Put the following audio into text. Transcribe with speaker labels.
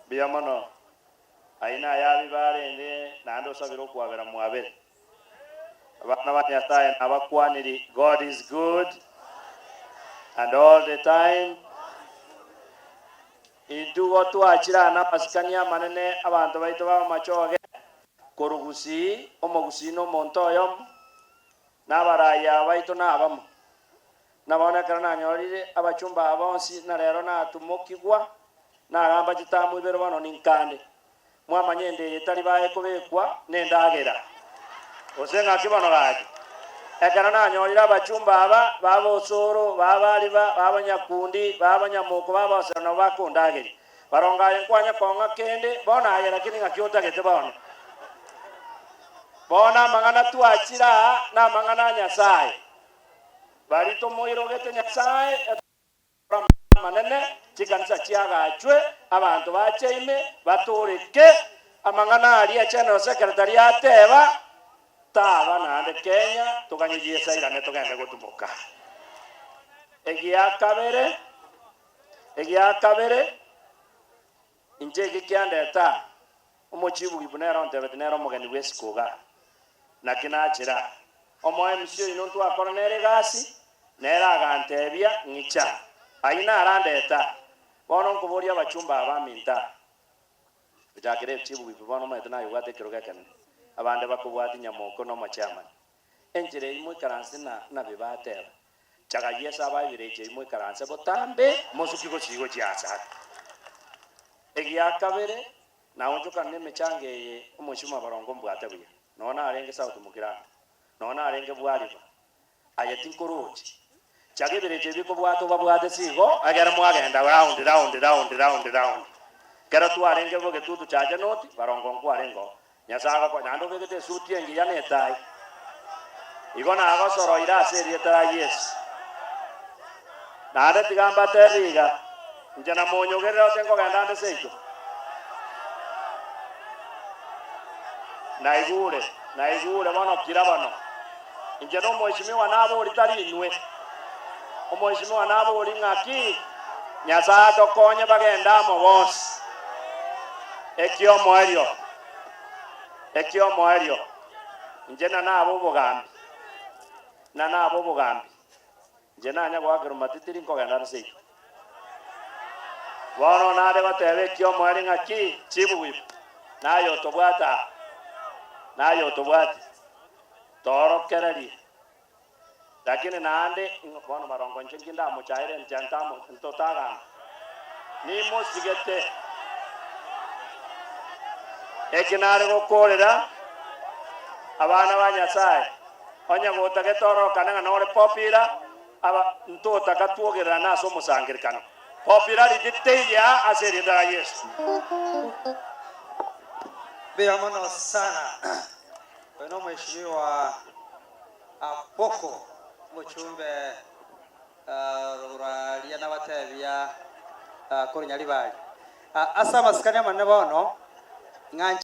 Speaker 1: biyamono aina yabi barende nando sabiro kwabera mwabere abana banyasaye abakwaniri. God is good and all the time. Indugo twakirana masikania manene abantu baito ba machoge korugusi omogusi no montoyo nabaraya baito nabamo nabona kana nyorire abachumba abonsi na rero na tumokigwa nagamba kitamu ibero bano ninkande mwamanyende yetali bae kubekwa nendagera osenga kibano gaji ekana nanyorira abachumba aba babosoro babaliba babanyakundi babanyamoko babasana bakondageri barongaye kwanya konga kende bona aye lakini ngakiota gete bona mangana tuachira na mangana nyasaye barito moiro gete nyasaye manene chikanisa chiagachwe abantu bacheime batoreke amangana ali achana secretariat eba taba nande Kenya tukanyijie saira tugende gutumuka egia kabere inje gikyandeta omochibu gibunera ontebetinera omugeni wesikoga nakinachira omo MC ino twakora nere gasi nera agantebia ngicha aina arandeta bono nkuboria abachumba abaminta bitakire chibu gibono maitana yugate kirogekene abande bakubwati nyamoko no machairman enjire imwe karanse na bibatera chaga yesa ababireje imwe karanse botambe mosukigo chigo chiasa egia kabere na onjuka neme changeye omushuma barongo mbwate buya nona arenge sauti mukiranga nona arenge bwaliba ayeti nkoroji chage bireje biko bwato babwate sigo agera mwagenda round kera tu arenge boge tutu chaje noti barongo nkwarengo nyasaga kwa nando begete suti engi yanetai igona agosoro irase rietara yes nade tigamba teriga njana monyogere otengo gandande seito naigure bono kirabano njano mheshimiwa nabo litali inwe omheshimiwa nabo lingaki nyasaga tokonye bagenda mo bose ekyo moerio njena nabo bugambi njena anya gwakero matitiri nkogenda seito bono nade batebe ekyo moeri ngaki chibuwi nayo tobwati torokereri lakini nande bono marongo nkinda muchaire ntantamo ntotaga ni mosigete ekinare gokorera abana banyasaye onya gotage toro kana nore popira aba ntota katwogerera naso musangirikano popularity teya aseri da Yesu
Speaker 2: Biamono sana weno mheshimiwa Apoko muchumbe ruralia na batebia kuri nyaribali asa masikanya manne bono